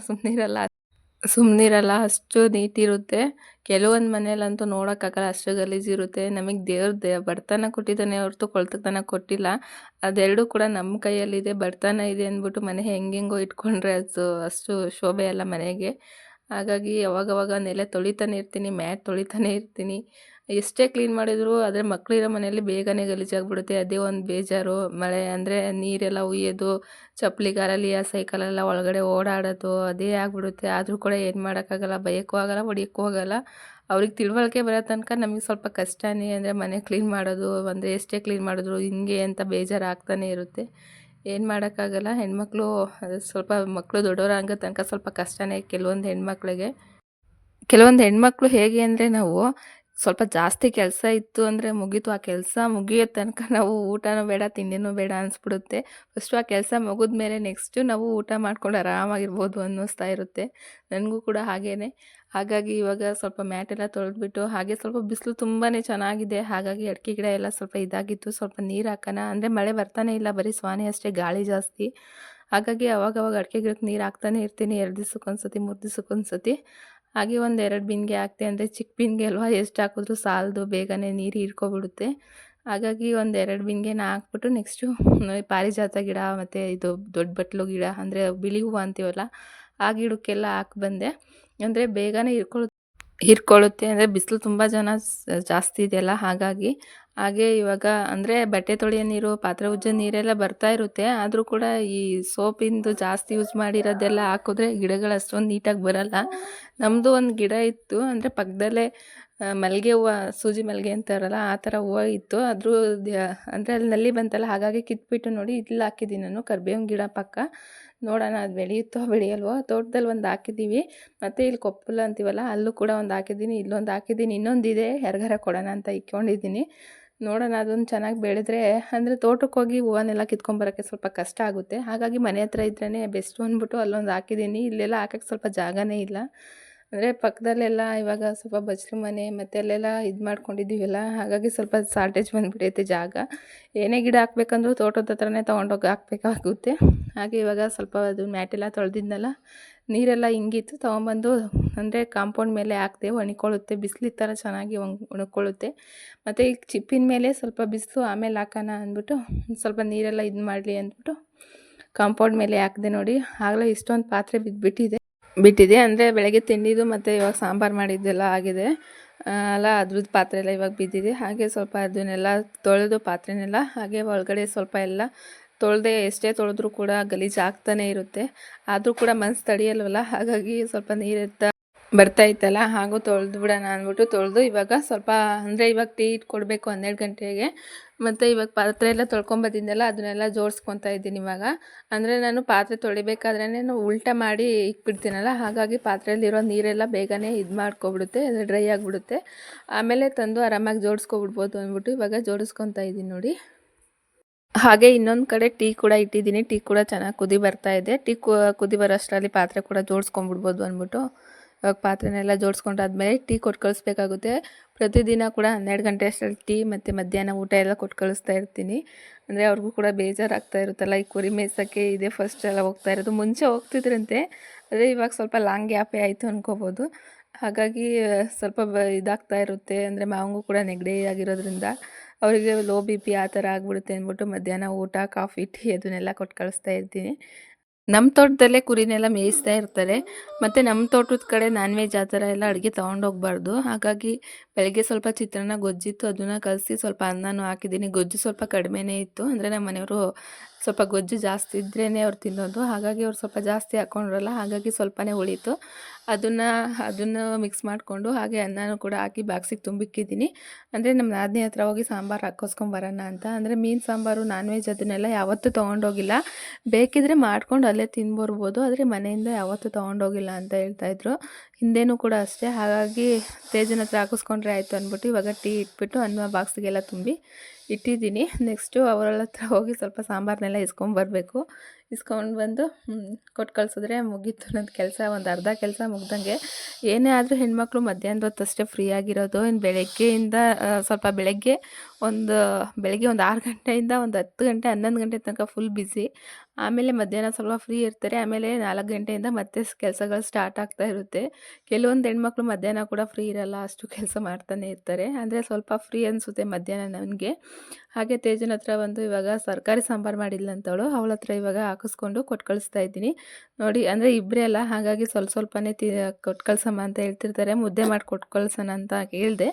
ಸುಮ್ಮನಿರಲ್ಲ, ಅಷ್ಟು ನೀಟಿರುತ್ತೆ. ಕೆಲವೊಂದು ಮನೇಲಂತೂ ನೋಡೋಕ್ಕಾಗಲ್ಲ, ಅಷ್ಟು ಗಲೀಜಿರುತ್ತೆ. ನಮಗೆ ದೇವ್ರ ಬಡತನ ಕೊಟ್ಟಿದ್ದಾನೆ ಹೊರತು ಕೊಳ್ತತನ ಕೊಟ್ಟಿಲ್ಲ. ಅದೆರಡೂ ಕೂಡ ನಮ್ಮ ಕೈಯಲ್ಲಿದೆ. ಬಡತನ ಇದೆ ಅಂದ್ಬಿಟ್ಟು ಮನೆ ಹೆಂಗೆಂಗೋ ಇಟ್ಕೊಂಡ್ರೆ ಅದು ಅಷ್ಟು ಶೋಭೆ ಅಲ್ಲ ಮನೆಗೆ. ಹಾಗಾಗಿ ಅವಾಗವಾಗ ನೆಲ ತೊಳಿತಾನೆ ಇರ್ತೀನಿ, ಮ್ಯಾಟ್ ತೊಳಿತಾನೆ ಇರ್ತೀನಿ. ಎಷ್ಟೇ ಕ್ಲೀನ್ ಮಾಡಿದ್ರು ಆದರೆ ಮಕ್ಕಳಿರೋ ಮನೆಯಲ್ಲಿ ಬೇಗನೆ ಗಲೀಜಾಗ್ಬಿಡುತ್ತೆ, ಅದೇ ಒಂದು ಬೇಜಾರು. ಮಳೆ ಅಂದರೆ ನೀರೆಲ್ಲ ಉಯ್ಯೋದು, ಚಪ್ಪಲಿಗಾರಲ್ಲಿ ಆ ಸೈಕಲೆಲ್ಲ ಒಳಗಡೆ ಓಡಾಡೋದು ಅದೇ ಆಗ್ಬಿಡುತ್ತೆ. ಆದರೂ ಕೂಡ ಏನು ಮಾಡೋಕ್ಕಾಗಲ್ಲ, ಬೈಯೋಕ್ಕೂ ಆಗಲ್ಲ, ಹೊಡಿಯೋಕ್ಕೂ ಆಗಲ್ಲ. ಅವ್ರಿಗೆ ತಿಳುವಳಿಕೆ ಬರೋ ತನಕ ನಮಗೆ ಸ್ವಲ್ಪ ಕಷ್ಟನೇ. ಅಂದರೆ ಮನೆ ಕ್ಲೀನ್ ಮಾಡೋದು ಅಂದರೆ ಎಷ್ಟೇ ಕ್ಲೀನ್ ಮಾಡಿದ್ರು ಹಿಂಗೆ ಅಂತ ಬೇಜಾರು ಆಗ್ತಾನೆ ಇರುತ್ತೆ. ಏನು ಮಾಡೋಕ್ಕಾಗಲ್ಲ, ಹೆಣ್ಮಕ್ಳು ಸ್ವಲ್ಪ ಮಕ್ಕಳು ದೊಡ್ಡವರಾಗೋ ತನಕ ಸ್ವಲ್ಪ ಕಷ್ಟನೇ ಕೆಲವೊಂದು ಹೆಣ್ಮಕ್ಳಿಗೆ. ಕೆಲವೊಂದು ಹೆಣ್ಮಕ್ಳು ಹೇಗೆ ಅಂದರೆ, ನಾವು ಸ್ವಲ್ಪ ಜಾಸ್ತಿ ಕೆಲಸ ಇತ್ತು ಅಂದರೆ ಮುಗೀತು, ಆ ಕೆಲಸ ಮುಗಿಯೋ ತನಕ ನಾವು ಊಟನೂ ಬೇಡ ತಿಂಡಿನೂ ಬೇಡ ಅನಿಸ್ಬಿಡುತ್ತೆ. ಫಸ್ಟು ಆ ಕೆಲಸ ಮುಗಿದ್ಮೇಲೆ ನೆಕ್ಸ್ಟು ನಾವು ಊಟ ಮಾಡ್ಕೊಂಡು ಆರಾಮಾಗಿರ್ಬೋದು ಅನ್ನಿಸ್ತಾ ಇರುತ್ತೆ. ನನಗೂ ಕೂಡ ಹಾಗೇ. ಹಾಗಾಗಿ ಇವಾಗ ಸ್ವಲ್ಪ ಮ್ಯಾಟೆಲ್ಲ ತೊಳೆದ್ಬಿಟ್ಟು, ಹಾಗೆ ಸ್ವಲ್ಪ ಬಿಸಿಲು ತುಂಬಾ ಚೆನ್ನಾಗಿದೆ, ಹಾಗಾಗಿ ಅಡಿಕೆ ಗಿಡ ಎಲ್ಲ ಸ್ವಲ್ಪ ಇದಾಗಿತ್ತು, ಸ್ವಲ್ಪ ನೀರು ಹಾಕೋಣ ಅಂದರೆ ಮಳೆ ಬರ್ತಾನೆ ಇಲ್ಲ, ಬರೀ ಸ್ವಾನೆ ಅಷ್ಟೇ, ಗಾಳಿ ಜಾಸ್ತಿ. ಹಾಗಾಗಿ ಅವಾಗವಾಗ ಅಡಿಕೆ ಗಿಡಕ್ಕೆ ನೀರು ಹಾಕ್ತಾನೆ ಇರ್ತೀನಿ, 2 ದಿವ್ಸಕ್ಕೊಂದ್ಸತಿ 3 ದಿವ್ಸಕ್ಕೊಂದ್ಸತಿ. ಹಾಗೆ ಒಂದು 2 ಬಿಂದಿಗೆ ಹಾಕ್ತೆ, ಅಂದರೆ ಚಿಕ್ಕ ಬಿಂದಿಗೆ ಅಲ್ವಾ, ಎಷ್ಟು ಹಾಕಿದ್ರೂ ಸಾಲದು, ಬೇಗನೆ ನೀರು ಹೀರ್ಕೊಬಿಡುತ್ತೆ. ಹಾಗಾಗಿ ಒಂದು 2 ಬಿಂದಿಗೆನ ಹಾಕ್ಬಿಟ್ಟು ನೆಕ್ಸ್ಟು ಪಾರಿಜಾತ ಗಿಡ ಮತ್ತು ಇದು ದೊಡ್ಡ ಬಟ್ಲು ಗಿಡ ಅಂದರೆ ಬಿಳಿ ಹೂವು ಅಂತೀವಲ್ಲ, ಆ ಗಿಡಕ್ಕೆಲ್ಲ ಹಾಕಿ ಬಂದೆ. ಅಂದರೆ ಬೇಗನೆ ಹೀರ್ಕೊಳ್ಳುತ್ತೆ. ಅಂದರೆ ಬಿಸಿಲು ತುಂಬ ಜಾಸ್ತಿ ಇದೆಯಲ್ಲ, ಹಾಗಾಗಿ. ಹಾಗೆ ಇವಾಗ ಅಂದರೆ ಬಟ್ಟೆ ತೊಳೆಯೋ ನೀರು, ಪಾತ್ರೆ ಉಜ್ಜೋ ನೀರೆಲ್ಲ ಬರ್ತಾ ಇರುತ್ತೆ, ಆದರೂ ಕೂಡ ಈ ಸೋಪಿಂದು ಜಾಸ್ತಿ ಯೂಸ್ ಮಾಡಿರೋದೆಲ್ಲ ಹಾಕಿದ್ರೆ ಗಿಡಗಳು ಅಷ್ಟೊಂದು ನೀಟಾಗಿ ಬರಲ್ಲ. ನಮ್ಮದು ಒಂದು ಗಿಡ ಇತ್ತು, ಅಂದರೆ ಪಕ್ಕದಲ್ಲೇ ಮಲ್ಲಿಗೆ ಹೂವು, ಸೂಜಿ ಮಲ್ಲಿಗೆ ಅಂತಾರಲ್ಲ ಆ ಥರ ಹೂವು ಇತ್ತು. ಅಂದರೆ ಅಲ್ಲಿ ನಲ್ಲಿ ಬಂತಲ್ಲ, ಹಾಗಾಗಿ ಕಿತ್ಬಿಟ್ಟು ನೋಡಿ ಇಲ್ಲಿ ಹಾಕಿದ್ದೀನಿ ನಾನು ಕರಿಬೇವಿನ ಗಿಡ ಪಕ್ಕ. ನೋಡೋಣ ಅದು ಬೆಳೆಯುತ್ತೋ ಬೆಳೆಯಲ್ವೋ. ತೋಟದಲ್ಲಿ ಒಂದು ಹಾಕಿದ್ದೀವಿ, ಮತ್ತು ಇಲ್ಲಿ ಕೊಪ್ಪಲ ಅಂತೀವಲ್ಲ ಅಲ್ಲೂ ಕೂಡ ಒಂದು ಹಾಕಿದ್ದೀನಿ, ಇಲ್ಲೊಂದು ಹಾಕಿದ್ದೀನಿ, ಇನ್ನೊಂದಿದೆ ಯಾರಿಗಾರ ಕೊಡೋಣ ಅಂತ ಇಟ್ಕೊಂಡಿದ್ದೀನಿ. ನೋಡೋಣ ಅದೊಂದು ಚೆನ್ನಾಗಿ ಬೆಳೆದ್ರೆ, ಅಂದರೆ ತೋಟಕ್ಕೆ ಹೋಗಿ ಹೂವನ್ನೆಲ್ಲ ಕಿತ್ಕೊಂಬರೋಕ್ಕೆ ಸ್ವಲ್ಪ ಕಷ್ಟ ಆಗುತ್ತೆ. ಹಾಗಾಗಿ ಮನೆ ಹತ್ರ ಇದ್ರೇ ಬೆಸ್ಟು ಅಂದ್ಬಿಟ್ಟು ಅಲ್ಲೊಂದು ಹಾಕಿದ್ದೀನಿ. ಇಲ್ಲೆಲ್ಲ ಹಾಕೋಕ್ಕೆ ಸ್ವಲ್ಪ ಜಾಗನೇ ಇಲ್ಲ. ಅಂದರೆ ಪಕ್ಕದಲ್ಲೆಲ್ಲ ಇವಾಗ ಸ್ವಲ್ಪ ಬಚ್ಚಲು ಮನೆ ಮತ್ತು ಅಲ್ಲೆಲ್ಲ ಇದು ಮಾಡ್ಕೊಂಡಿದ್ದೀವಲ್ಲ, ಹಾಗಾಗಿ ಸ್ವಲ್ಪ ಶಾರ್ಟೇಜ್ ಬಂದುಬಿಟ್ಟೈತೆ ಜಾಗ. ಏನೇ ಗಿಡ ಹಾಕ್ಬೇಕಂದ್ರೂ ತೋಟದ ಹತ್ರನೇ ತೊಗೊಂಡೋಗಿ ಹಾಕಬೇಕಾಗುತ್ತೆ. ಹಾಗೆ ಇವಾಗ ಸ್ವಲ್ಪ ಅದು ಮ್ಯಾಟೆಲ್ಲ ತೊಳೆದಿದ್ನಲ್ಲ, ನೀರೆಲ್ಲ ಹಿಂಗಿತ್ತು, ತೊಗೊಂಬಂದು ಅಂದರೆ ಕಾಂಪೌಂಡ್ ಮೇಲೆ ಹಾಕ್ದೆ, ಒಣಕೊಳ್ಳುತ್ತೆ. ಬಿಸಿಲಿತ್ತಲ್ಲ ಚೆನ್ನಾಗಿ ಒಣಕೊಳ್ಳುತ್ತೆ. ಮತ್ತು ಈಗ ಚಿಪ್ಪಿನ ಮೇಲೆ ಸ್ವಲ್ಪ ಬಿಸಿಲು ಆಮೇಲೆ ಹಾಕೋಣ ಅಂದ್ಬಿಟ್ಟು ಸ್ವಲ್ಪ ನೀರೆಲ್ಲ ಇದು ಮಾಡಲಿ ಅಂದ್ಬಿಟ್ಟು ಕಾಂಪೌಂಡ್ ಮೇಲೆ ಹಾಕಿದೆ. ನೋಡಿ ಆಗಲೇ ಇಷ್ಟೊಂದು ಪಾತ್ರೆ ಬಿಟ್ಟಿದೆ ಅಂದರೆ ಬೆಳಗ್ಗೆ ತಿಂಡಿದು ಮತ್ತು ಇವಾಗ ಸಾಂಬಾರು ಮಾಡಿದ್ದೆಲ್ಲ ಆಗಿದೆ ಅಲ್ಲ, ಅದ್ರದ್ದು ಪಾತ್ರೆ ಎಲ್ಲ ಇವಾಗ ಬಿದ್ದಿದೆ. ಹಾಗೆ ಸ್ವಲ್ಪ ಅದನ್ನೆಲ್ಲ ತೊಳೆದು ಪಾತ್ರೆನೆಲ್ಲ ಹಾಗೆ ಒಳಗಡೆ ಸ್ವಲ್ಪ ಎಲ್ಲ ತೊಳೆದೆ, ಎಷ್ಟೇ ತೊಳೆದ್ರೂ ಕೂಡ ಗಲೀಜು ಆಗ್ತಾನೆ ಇರುತ್ತೆ. ಆದರೂ ಕೂಡ ಮನಸ್ಸು ತಡೆಯಲ್ವಲ್ಲ, ಹಾಗಾಗಿ ಸ್ವಲ್ಪ ನೀರಿರ್ತಾ ಬರ್ತಾ ಇತ್ತಲ್ಲ, ಹಾಗೂ ತೊಳೆದು ಬಿಡೋಣ ಅಂದ್ಬಿಟ್ಟು ತೊಳೆದು ಇವಾಗ ಸ್ವಲ್ಪ ಅಂದರೆ ಇವಾಗ ಟೀ ಕೊಡಬೇಕು 12 ಗಂಟೆಗೆ. ಮತ್ತು ಇವಾಗ ಪಾತ್ರೆ ಎಲ್ಲ ತೊಳ್ಕೊಂಬಂದಿದ್ದೆನಲ್ಲ ಅದನ್ನೆಲ್ಲ ಜೋಡಿಸ್ಕೊತಾ ಇದ್ದೀನಿ ಇವಾಗ. ಅಂದರೆ ನಾನು ಪಾತ್ರೆ ತೊಳಿಬೇಕಾದ್ರೇ ಉಲ್ಟಾ ಮಾಡಿ ಇಕ್ಬಿಡ್ತೀನಲ್ಲ, ಹಾಗಾಗಿ ಪಾತ್ರೆಯಲ್ಲಿರೋ ನೀರೆಲ್ಲ ಬೇಗನೆ ಇದು ಮಾಡ್ಕೊಬಿಡುತ್ತೆ, ಅದು ಡ್ರೈ ಆಗಿಬಿಡುತ್ತೆ. ಆಮೇಲೆ ತಂದು ಆರಾಮಾಗಿ ಜೋಡಿಸ್ಕೊಬಿಡ್ಬೋದು ಅಂದ್ಬಿಟ್ಟು ಇವಾಗ ಜೋಡಿಸ್ಕೊತಾ ಇದ್ದೀನಿ ನೋಡಿ. ಹಾಗೆ ಇನ್ನೊಂದು ಕಡೆ ಟೀ ಕೂಡ ಇಟ್ಟಿದ್ದೀನಿ. ಟೀ ಕೂಡ ಚೆನ್ನಾಗಿ ಕುದಿ ಬರ್ತಾ ಇದೆ. ಟೀ ಕುದಿ ಬರೋ ಅಷ್ಟರಲ್ಲಿ ಪಾತ್ರೆ ಕೂಡ ಜೋಡಿಸ್ಕೊಂಡ್ಬಿಡ್ಬೋದು ಅಂದ್ಬಿಟ್ಟು ಇವಾಗ ಪಾತ್ರೆನೆಲ್ಲ ಜೋಡಿಸ್ಕೊಂಡಾದ್ಮೇಲೆ ಟೀ ಕೊಟ್ಟು ಕಳಿಸ್ಬೇಕಾಗುತ್ತೆ. ಪ್ರತಿದಿನ ಕೂಡ 12 ಗಂಟೆ ಅಷ್ಟರಲ್ಲಿ ಟೀ ಮತ್ತು ಮಧ್ಯಾಹ್ನ ಊಟ ಎಲ್ಲ ಕೊಟ್ಟು ಕಳಿಸ್ತಾ ಇರ್ತೀನಿ. ಅಂದರೆ ಅವ್ರಿಗೂ ಕೂಡ ಬೇಜಾರಾಗ್ತಾ ಇರುತ್ತಲ್ಲ, ಈ ಕುರಿ ಮೇಯ್ಸೋಕ್ಕೆ ಇದೇ ಫಸ್ಟ್ ಎಲ್ಲ ಹೋಗ್ತಾ ಇರೋದು. ಮುಂಚೆ ಹೋಗ್ತಿದ್ರಂತೆ, ಅದೇ ಇವಾಗ ಸ್ವಲ್ಪ ಲಾಂಗ್ ಗ್ಯಾಪೇ ಆಯಿತು ಅನ್ಕೋಬೋದು. ಹಾಗಾಗಿ ಸ್ವಲ್ಪ ಇದಾಗ್ತಾ ಇರುತ್ತೆ. ಅಂದರೆ ಮಾವಂಗೂ ಕೂಡ ನೆಗಡಿ ಆಗಿರೋದ್ರಿಂದ ಅವರಿಗೆ ಲೋ ಬಿ ಪಿ ಆ ಥರ ಆಗ್ಬಿಡುತ್ತೆ ಅಂದ್ಬಿಟ್ಟು ಮಧ್ಯಾಹ್ನ ಊಟ, ಕಾಫಿ, ಟೀ ಅದನ್ನೆಲ್ಲ ಕೊಟ್ಟು ಕಳಿಸ್ತಾ ಇರ್ತೀನಿ. ನಮ್ಮ ತೋಟದಲ್ಲೇ ಕುರಿನೆಲ್ಲ ಮೇಯಿಸ್ತಾ ಇರ್ತಾರೆ. ಮತ್ತು ನಮ್ಮ ತೋಟದ ಕಡೆ ನಾನ್ ವೆಜ್ ಆ ಥರ ಎಲ್ಲ ಅಡುಗೆ ತೊಗೊಂಡೋಗ್ಬಾರ್ದು. ಹಾಗಾಗಿ ಬೆಳಗ್ಗೆ ಸ್ವಲ್ಪ ಚಿತ್ರಾನ್ನ ಗೊಜ್ಜಿತ್ತು, ಅದನ್ನು ಕಲಸಿ ಸ್ವಲ್ಪ ಅನ್ನನೂ ಹಾಕಿದ್ದೀನಿ. ಗೊಜ್ಜು ಸ್ವಲ್ಪ ಕಡಿಮೆನೇ ಇತ್ತು. ಅಂದರೆ ನಮ್ಮ ಮನೆಯವರು ಸ್ವಲ್ಪ ಗೊಜ್ಜು ಜಾಸ್ತಿ ಇದ್ರೇ ಅವ್ರು ತಿನ್ನೋದು. ಹಾಗಾಗಿ ಅವ್ರು ಸ್ವಲ್ಪ ಜಾಸ್ತಿ ಹಾಕ್ಕೊಂಡ್ರಲ್ಲ, ಹಾಗಾಗಿ ಸ್ವಲ್ಪನೇ ಉಳೀತು. ಅದನ್ನು ಮಿಕ್ಸ್ ಮಾಡಿಕೊಂಡು ಹಾಗೆ ಅನ್ನನೂ ಕೂಡ ಹಾಕಿ ಬಾಕ್ಸಿಗೆ ತುಂಬಿಕ್ಕಿದ್ದೀನಿ. ಅಂದರೆ ನಮ್ಮ ನಾದಿನಿ ಹತ್ರ ಹೋಗಿ ಸಾಂಬಾರು ಹಾಕ್ಕೊಸ್ಕೊಂಬರೋಣ ಅಂತ. ಅಂದರೆ ಮೀನು ಸಾಂಬಾರು, ನಾನ್ ವೆಜ್ ಅದನ್ನೆಲ್ಲ ಯಾವತ್ತೂ ತೊಗೊಂಡೋಗಿಲ್ಲ. ಬೇಕಿದ್ರೆ ಮಾಡ್ಕೊಂಡು ಅಲ್ಲೇ ತಿಂದ್ಬರ್ಬೋದು, ಆದರೆ ಮನೆಯಿಂದ ಯಾವತ್ತೂ ತೊಗೊಂಡೋಗಿಲ್ಲ ಅಂತ ಹೇಳ್ತಾಯಿದ್ರು. ಹಿಂದೆನೂ ಕೂಡ ಅಷ್ಟೇ. ಹಾಗಾಗಿ ತೇಜನ ಹತ್ರ ಹಾಕಿಸ್ಕೊಂಡ್ರೆ ಆಯಿತು ಅಂದ್ಬಿಟ್ಟು ಇವಾಗ ಟೀ ಇಟ್ಬಿಟ್ಟು ಅನ್ನ ಬಾಕ್ಸಿಗೆಲ್ಲ ತುಂಬಿ ಇಟ್ಟಿದ್ದೀನಿ. ನೆಕ್ಸ್ಟು ಅವರ ಹತ್ರ ಹೋಗಿ ಸ್ವಲ್ಪ ಸಾಂಬಾರನ್ನೆಲ್ಲ ಇಸ್ಕೊಂಬರಬೇಕು. ಇಸ್ಕೊಂಡು ಬಂದು ಕೊಟ್ಟು ಕಳಿಸಿದ್ರೆ ಮುಗೀತು ನನ್ನ ಕೆಲಸ. ಒಂದು ಅರ್ಧ ಕೆಲಸ ಮುಗ್ದಂಗೆ. ಏನೇ ಆದರೂ ಹೆಣ್ಮಕ್ಳು ಮಧ್ಯಾಹ್ನದ ಹೊತ್ತು ಅಷ್ಟೇ ಫ್ರೀ ಆಗಿರೋದು. ಇನ್ನು ಬೆಳಗ್ಗೆಯಿಂದ ಸ್ವಲ್ಪ ಬೆಳಗ್ಗೆ ಒಂದು 6 ಗಂಟೆಯಿಂದ ಒಂದು 10 ಗಂಟೆ 11 ಗಂಟೆ ತನಕ ಫುಲ್ ಬ್ಯುಸಿ. ಆಮೇಲೆ ಮಧ್ಯಾಹ್ನ ಸ್ವಲ್ಪ ಫ್ರೀ ಇರ್ತಾರೆ. ಆಮೇಲೆ 4 ಗಂಟೆಯಿಂದ ಮತ್ತೆ ಕೆಲಸಗಳು ಸ್ಟಾರ್ಟ್ ಆಗ್ತಾ ಇರುತ್ತೆ. ಕೆಲವೊಂದು ಹೆಣ್ಮಕ್ಳು ಮಧ್ಯಾಹ್ನ ಕೂಡ ಫ್ರೀ ಇರಲ್ಲ, ಅಷ್ಟು ಕೆಲಸ ಮಾಡ್ತಾನೆ ಇರ್ತಾರೆ. ಅಂದರೆ ಸ್ವಲ್ಪ ಫ್ರೀ ಅನಿಸುತ್ತೆ ಮಧ್ಯಾಹ್ನ ನನಗೆ. ಹಾಗೆ ತೇಜನ ಹತ್ರ ಬಂದು ಇವಾಗ ತರಕಾರಿ ಸಾಂಬಾರು ಮಾಡಿಲ್ಲಂತವಳು, ಅವಳ ಹತ್ರ ಇವಾಗ ಹಾಕಿಸ್ಕೊಂಡು ಕೊಟ್ಟು ಕಳಿಸ್ತಾ ಇದ್ದೀನಿ ನೋಡಿ. ಅಂದರೆ ಇಬ್ಬರೇ ಅಲ್ಲ, ಹಾಗಾಗಿ ಸ್ವಲ್ಪನೇ ಕೊಟ್ಟು ಕಳ್ಸಮ್ಮ ಅಂತ ಹೇಳ್ತಿರ್ತಾರೆ. ಮುದ್ದೆ ಮಾಡಿ ಕೊಟ್ಟು ಕಳ್ಸೋಣ ಅಂತ ಹೇಳಿದೆ,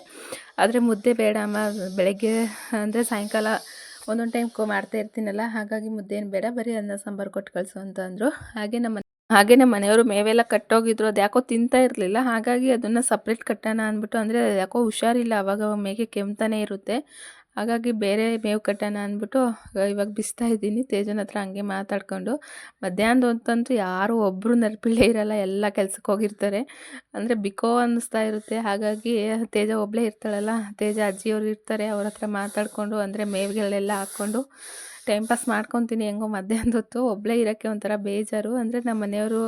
ಆದರೆ ಮುದ್ದೆ ಬೇಡ ಅಮ್ಮ, ಬೆಳಗ್ಗೆ ಅಂದರೆ ಸಾಯಂಕಾಲ ಒಂದೊಂದು ಟೈಮ್ ಮಾಡ್ತಾ ಇರ್ತೀನಲ್ಲ, ಹಾಗಾಗಿ ಮುದ್ದೆ ಏನು ಬೇಡ, ಬರೀ ಅನ್ನ ಸಾಂಬಾರು ಕೊಟ್ಟು ಕಳಿಸು ಅಂತ ಅಂದರು. ಹಾಗೆ ನಮ್ಮ ಮನೆಯವರು ಮೇವೆಲ್ಲ ಕಟ್ಟೋಗಿದ್ರು, ಅದು ಯಾಕೋ ತಿಂತಾ ಇರಲಿಲ್ಲ. ಹಾಗಾಗಿ ಅದನ್ನು ಸಪ್ರೇಟ್ ಕಟ್ಟೋಣ ಅಂದ್ಬಿಟ್ಟು, ಅಂದರೆ ಯಾಕೋ ಹುಷಾರಿಲ್ಲ, ಆವಾಗ ಮೇಕೆ ಕೆಮ್ತಾನೆ ಇರುತ್ತೆ. ಹಾಗಾಗಿ ಬೇರೆ ಮೇವು ಕಟ್ಟೋಣ ಅಂದ್ಬಿಟ್ಟು ಇವಾಗ ಬಿಸ್ತಾ ಇದ್ದೀನಿ ತೇಜನ ಹತ್ರ ಹಂಗೆ ಮಾತಾಡ್ಕೊಂಡು. ಮಧ್ಯಾಹ್ನದ ಹೊತ್ತಂತೂ ಯಾರೂ ಒಬ್ಬರು ನೆನಪಿಲ್ಲೇ ಇರಲ್ಲ, ಎಲ್ಲ ಕೆಲ್ಸಕ್ಕೆ ಹೋಗಿರ್ತಾರೆ. ಅಂದರೆ ಬಿಕೋ ಅನ್ನಿಸ್ತಾ ಇರುತ್ತೆ. ಹಾಗಾಗಿ ತೇಜ ಒಬ್ಬಳೇ ಇರ್ತಾಳಲ್ಲ, ತೇಜ ಅಜ್ಜಿಯವರು ಇರ್ತಾರೆ, ಅವ್ರ ಹತ್ರ ಮಾತಾಡಿಕೊಂಡು ಅಂದರೆ ಮೇವುಗಳೆಲ್ಲ ಹಾಕ್ಕೊಂಡು ಟೈಮ್ ಪಾಸ್ ಮಾಡ್ಕೊತೀನಿ. ಹೆಂಗೋ ಮಧ್ಯಾಹ್ನದ ಹೊತ್ತು ಒಬ್ಬಳೇ ಇರೋಕ್ಕೆ ಒಂಥರ ಬೇಜಾರು. ಅಂದರೆ ನಮ್ಮ ಮನೆಯವರು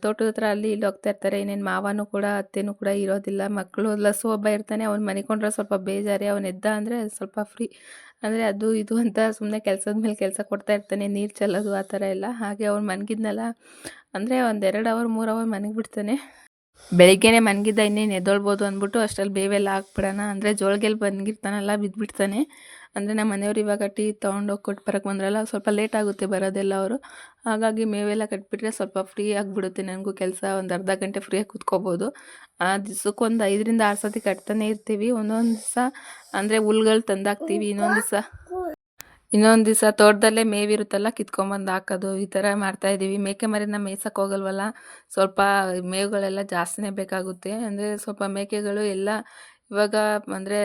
ತೋಟದ ಹತ್ರ ಅಲ್ಲಿ ಇಲ್ಲಿ ಹೋಗ್ತಾ ಇರ್ತಾರೆ. ಇನ್ನೇನು ಮಾವನೂ ಕೂಡ ಅತ್ತೆನೂ ಕೂಡ ಇರೋದಿಲ್ಲ. ಮಕ್ಕಳು ಲಸು ಒಬ್ಬ ಇರ್ತಾನೆ, ಅವ್ನು ಮನಿಕೊಂಡ್ರೆ ಸ್ವಲ್ಪ ಬೇಜಾರೇ. ಅವನು ಎದ್ದ ಅಂದರೆ ಸ್ವಲ್ಪ ಫ್ರೀ. ಅಂದರೆ ಅದು ಇದು ಅಂತ ಸುಮ್ಮನೆ ಕೆಲಸದ ಮೇಲೆ ಕೆಲಸ ಕೊಡ್ತಾ ಇರ್ತಾನೆ, ನೀರು ಚೆಲ್ಲೋದು ಆ ಥರ ಎಲ್ಲ. ಹಾಗೆ ಅವ್ನು ಮನಗಿದ್ನಲ್ಲ, ಅಂದರೆ ಒಂದು 2 ಅವರ್ 3 ಅವರ್ ಮನಗಿಬಿಡ್ತಾನೆ. ಬೆಳಿಗ್ಗೆನೇ ಮನಗಿದ್ದ ಇನ್ನೇನು ಎದ್ದೊಳ್ಬೋದು ಅಂದ್ಬಿಟ್ಟು ಅಷ್ಟರಲ್ಲಿ ಬೇವೆಲ್ಲ ಹಾಕ್ಬಿಡೋಣ, ಅಂದರೆ ಜೋಳಿಗೆಲ್ಲಿ ಮನಗಿರ್ತಾನಲ್ಲ ಬಿದ್ದುಬಿಡ್ತಾನೆ. ಅಂದರೆ ನಮ್ಮ ಮನೆಯವ್ರು ಇವಾಗ ಟೀ ತೊಗೊಂಡೋಗಿ ಕೊಟ್ಟು ಬರೋಕ್ಕೆ ಬಂದ್ರಲ್ಲ, ಸ್ವಲ್ಪ ಲೇಟ್ ಆಗುತ್ತೆ ಬರೋದೆಲ್ಲ ಅವರು. ಹಾಗಾಗಿ ಮೇವೆಲ್ಲ ಕಟ್ಬಿಟ್ರೆ ಸ್ವಲ್ಪ ಫ್ರೀ ಆಗಿಬಿಡುತ್ತೆ ನನಗೂ ಕೆಲಸ. ಒಂದು ಅರ್ಧ ಗಂಟೆ ಫ್ರೀಯಾಗಿ ಕೂತ್ಕೋಬೋದು. ದಿವ್ಸಕ್ಕೆ ಒಂದು 5ರಿಂದ 6 ಸತಿ ಕಟ್ತಾನೆ ಇರ್ತೀವಿ. ಒಂದೊಂದು ದಿವಸ ಅಂದರೆ ಹುಲ್ಗಳು ತಂದಾಕ್ತೀವಿ, ಇನ್ನೊಂದು ದಿವಸ ತೋಟದಲ್ಲೇ ಮೇವಿರುತ್ತಲ್ಲ ಕಿತ್ಕೊಂಬಂದು ಹಾಕೋದು, ಈ ಥರ ಮಾಡ್ತಾಯಿದ್ದೀವಿ. ಮೇಕೆ ಮರಿನ ಮೇಯ್ಸೋಕೆ ಹೋಗಲ್ವಲ್ಲ, ಸ್ವಲ್ಪ ಮೇವುಗಳೆಲ್ಲ ಜಾಸ್ತಿನೇ ಬೇಕಾಗುತ್ತೆ. ಅಂದರೆ ಸ್ವಲ್ಪ ಮೇಕೆಗಳು ಎಲ್ಲ ಇವಾಗ ಅಂದರೆ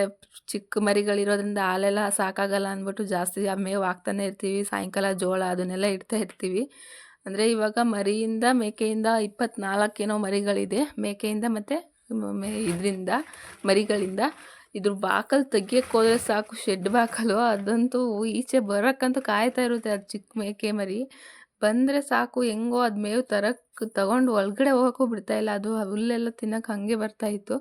ಚಿಕ್ಕ ಮರಿಗಳಿರೋದ್ರಿಂದ ಹಾಲೆಲ್ಲ ಸಾಕಾಗಲ್ಲ ಅಂದ್ಬಿಟ್ಟು ಜಾಸ್ತಿ ಆ ಮೇವು ಹಾಕ್ತಾನೆ ಇರ್ತೀವಿ. ಸಾಯಂಕಾಲ ಜೋಳ ಅದನ್ನೆಲ್ಲ ಇಡ್ತಾ ಇರ್ತೀವಿ. ಅಂದರೆ ಇವಾಗ ಮೇಕೆಯಿಂದ 24 ಏನೋ ಮರಿಗಳಿದೆ, ಮೇಕೆಯಿಂದ ಮತ್ತು ಇದರಿಂದ ಮರಿಗಳಿಂದ. ಇದ್ರ ಬಾಕಲು ತೆಗಿಯಕ್ಕೆ ಹೋದರೆ ಸಾಕು, ಶೆಡ್ ಬಾಕಲು ಅದಂತೂ ಈಚೆ ಬರೋಕ್ಕಂತೂ ಕಾಯ್ತಾ ಇರುತ್ತೆ. ಅದು ಚಿಕ್ಕ ಮೇಕೆ ಮರಿ ಬಂದರೆ ಸಾಕು, ಹೆಂಗೋ ಅದು ಮೇವು ತಗೊಂಡು ಒಳಗಡೆ ಹೋಗೋಕ್ಕೂ ಬಿಡ್ತಾಯಿಲ್ಲ. ಅದು ಹುಲ್ಲೆಲ್ಲ ತಿನ್ನೋಕೆ ಹಾಗೆ ಬರ್ತಾಯಿತ್ತು.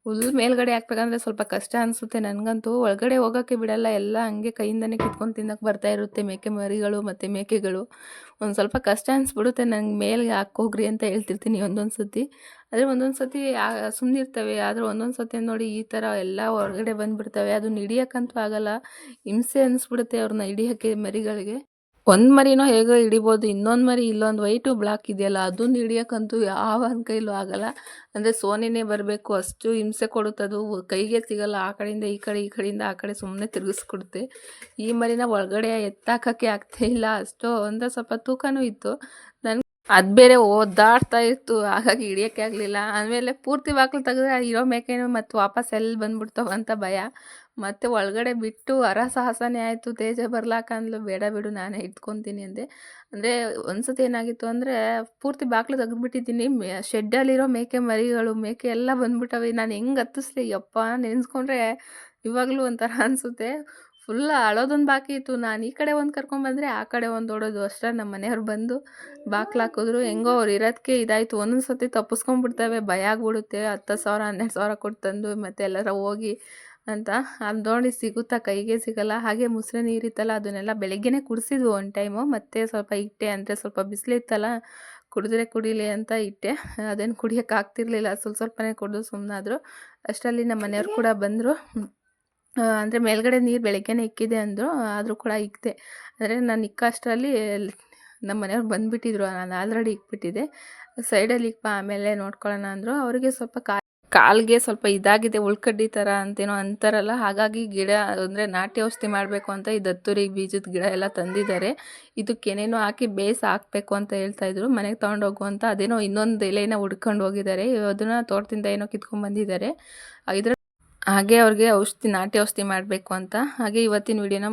ಹುಲ್ಲು ಮೇಲ್ಗಡೆ ಹಾಕ್ಬೇಕಂದ್ರೆ ಸ್ವಲ್ಪ ಕಷ್ಟ ಅನಿಸುತ್ತೆ ನನಗಂತೂ. ಒಳಗಡೆ ಹೋಗೋಕ್ಕೆ ಬಿಡಲ್ಲ, ಎಲ್ಲ ಹಂಗೆ ಕೈಯಿಂದನೇ ಕಿತ್ಕೊಂಡು ತಿನ್ನೋಕೆ ಬರ್ತಾ ಇರುತ್ತೆ ಮೇಕೆ ಮರಿಗಳು ಮತ್ತು ಮೇಕೆಗಳು. ಒಂದು ಸ್ವಲ್ಪ ಕಷ್ಟ ಅನಿಸ್ಬಿಡುತ್ತೆ ನಂಗೆ. ಮೇಲ್ಗೆ ಹಾಕೋಗ್ರಿ ಅಂತ ಹೇಳ್ತಿರ್ತೀನಿ ಒಂದೊಂದು ಸತಿ. ಆದರೆ ಒಂದೊಂದು ಸತಿ ಸುಮ್ಮನಿರ್ತವೆ. ಆದರೆ ಒಂದೊಂದು ಸತಿ ನೋಡಿ ಈ ಥರ ಎಲ್ಲ ಹೊರಗಡೆ ಬಂದುಬಿಡ್ತವೆ. ಅದನ್ನ ಹಿಡಿಯೋಕ್ಕಂತೂ ಆಗಲ್ಲ, ಹಿಂಸೆ ಅನಿಸ್ಬಿಡುತ್ತೆ ಅವ್ರನ್ನ ಹಿಡಿಯೋಕ್ಕೆ ಮರಿಗಳಿಗೆ. ಒಂದು ಮರಿನೋ ಹೇಗೋ ಹಿಡಿಬೋದು, ಇನ್ನೊಂದು ಮರಿ ಇಲ್ಲೊಂದು ವೈಟು ಬ್ಲಾಕ್ ಇದೆಯಲ್ಲ ಅದನ್ನು ಹಿಡಿಯೋಕ್ಕಂತೂ ಯಾವನ ಕೈಲೂ ಆಗಲ್ಲ. ಅಂದರೆ ಸೋನೆನೇ ಬರಬೇಕು, ಅಷ್ಟು ಹಿಂಸೆ ಕೊಡುತ್ತದು. ಕೈಗೆ ಸಿಗಲ್ಲ, ಆ ಕಡೆಯಿಂದ ಈ ಕಡೆ, ಈ ಕಡೆಯಿಂದ ಆ ಕಡೆ ಸುಮ್ಮನೆ ತಿರುಗಿಸ್ಕೊಡುತ್ತೆ. ಈ ಮರಿನ ಒಳಗಡೆ ಎತ್ತಾಕೋಕ್ಕೆ ಆಗ್ತಾಯಿಲ್ಲ, ಅಷ್ಟು ಅಂದರೆ ಸ್ವಲ್ಪ ತೂಕನೂ ಇತ್ತು. ಅದು ಬೇರೆ ಒದ್ದಾಡ್ತಾ ಇತ್ತು, ಹಾಗಾಗಿ ಹಿಡಿಯೋಕ್ಕೆ ಆಗಲಿಲ್ಲ. ಆಮೇಲೆ ಪೂರ್ತಿ ಬಾಗಿಲು ತೆಗೆದ್ರೆ ಇರೋ ಮೇಕೆನೂ ಮತ್ತು ವಾಪಸ್ ಎಲ್ಲಿ ಬಂದ್ಬಿಡ್ತಾವ ಅಂತ ಭಯ. ಮತ್ತು ಒಳಗಡೆ ಬಿಟ್ಟು ಹರಸಾಹಸನೇ ಆಯಿತು. ತೇಜ ಬರ್ಲಾಕ ಅಂದ್ಲು, ಬೇಡ ಬಿಡು ನಾನೇ ಇಟ್ಕೊತೀನಿ ಅಂದೆ. ಅಂದರೆ ಒಂದ್ಸತಿ ಏನಾಗಿತ್ತು ಅಂದರೆ ಪೂರ್ತಿ ಬಾಗಿಲು ತೆಗೆದ್ಬಿಟ್ಟಿದ್ದೀನಿ, ಶೆಡ್ಡಲ್ಲಿರೋ ಮೇಕೆ ಮರಿಗಳು ಮೇಕೆ ಎಲ್ಲ ಬಂದ್ಬಿಟ್ಟವೆ. ನಾನು ಹೆಂಗೆ ಹತ್ತಿಸ್ಲಿ ಯಪ್ಪ, ನೆನೆಸ್ಕೊಂಡ್ರೆ ಇವಾಗಲೂ ಒಂಥರ ಅನಿಸುತ್ತೆ. ಫುಲ್ ಅಳೋದೊಂದು ಬಾಕಿ ಇತ್ತು. ನಾನು ಈ ಕಡೆ ಒಂದು ಕರ್ಕೊಂಬಂದರೆ ಆ ಕಡೆ ಒಂದು ಓಡೋದು. ಅಷ್ಟರಲ್ಲಿ ನಮ್ಮ ಮನೆಯವ್ರು ಬಂದು ಬಾಗ್ಲು ಹಾಕಿದ್ರು. ಹೆಂಗೋ ಅವ್ರು ಇರೋದಕ್ಕೆ ಇದಾಯಿತು. ಒಂದೊಂದು ಸತಿ ತಪ್ಪಿಸ್ಕೊಂಡ್ಬಿಡ್ತವೆ, ಭಯ ಆಗ್ಬಿಡುತ್ತೆ. 10,000 12,000 ಕೊಟ್ಟು ತಂದು ಮತ್ತೆ ಎಲ್ಲಾರ ಹೋಗಿ ಅಂತ. ಅದು ನೋಡಿ ಸಿಗುತ್ತಾ, ಕೈಗೆ ಸಿಗಲ್ಲ. ಹಾಗೆ ಮುಸ್ರೆ ನೀರಿತ್ತಲ್ಲ ಅದನ್ನೆಲ್ಲ ಬೆಳಗ್ಗೆನೇ ಕುಡಿಸಿದ್ವು ಒಂದು ಟೈಮು. ಮತ್ತೆ ಸ್ವಲ್ಪ ಇಟ್ಟೆ, ಅಂದರೆ ಸ್ವಲ್ಪ ಬಿಸಿಲಿತ್ತಲ್ಲ, ಕುಡಿದ್ರೆ ಕುಡೀಲಿ ಅಂತ ಇಟ್ಟೆ. ಅದೇನು ಕುಡಿಯೋಕ್ಕಾಗ್ತಿರ್ಲಿಲ್ಲ, ಸ್ವಲ್ಪನೇ ಕುಡಿದು ಸುಮ್ಮನಾದ್ರು. ಅಷ್ಟರಲ್ಲಿ ನಮ್ಮ ಮನೆಯವ್ರು ಕೂಡ ಬಂದರು. ಅಂದರೆ ಮೇಲ್ಗಡೆ ನೀರು ಬೆಳಗ್ಗೆನೇ ಇಕ್ಕಿದೆ ಅಂದರು, ಆದರೂ ಕೂಡ ಇಕ್ಕಿದೆ. ಅಂದರೆ ನಾನು ಇಕ್ಕ ಅಷ್ಟರಲ್ಲಿ ನಮ್ಮ ಮನೆಯವ್ರು ಬಂದುಬಿಟ್ಟಿದ್ರು. ನಾನು ಆಲ್ರೆಡಿ ಇಕ್ಬಿಟ್ಟಿದ್ದೆ. ಸೈಡಲ್ಲಿ ಇಕ್ಪ ಆಮೇಲೆ ನೋಡ್ಕೊಳ್ಳೋಣ ಅಂದರು. ಅವರಿಗೆ ಸ್ವಲ್ಪ ಕಾಲಿಗೆ ಸ್ವಲ್ಪ ಇದಾಗಿದೆ, ಉಳ್ಕಡ್ಡಿ ಥರ ಅಂತೇನೋ ಅಂತಾರಲ್ಲ, ಹಾಗಾಗಿ ಗಿಡ ಅಂದರೆ ನಾಟಿ ಔಷಧಿ ಮಾಡಬೇಕು ಅಂತ ಈ ದತ್ತೂರಿ ಬೀಜದ ಗಿಡ ಎಲ್ಲ ತಂದಿದ್ದಾರೆ. ಇದಕ್ಕೇನೇನೋ ಹಾಕಿ ಬೇಯಿಸಿ ಹಾಕಬೇಕು ಅಂತ ಹೇಳ್ತಾಯಿದ್ರು. ಮನೆಗೆ ತೊಗೊಂಡೋಗು ಅಂತ. ಅದೇನೋ ಇನ್ನೊಂದು ಎಲೆನ ಹುಡ್ಕೊಂಡು ಹೋಗಿದ್ದಾರೆ, ಅದನ್ನು ತೋಟದಿಂದ ಏನೋ ಕಿತ್ಕೊಂಡು ಬಂದಿದ್ದಾರೆ. ಹಾಗೆ ಅವ್ರಿಗೆ ನಾಟಿ ಔಷಧಿ ಮಾಡಬೇಕು ಅಂತ. ಹಾಗೆ ಇವತ್ತಿನ ವಿಡಿಯೋನ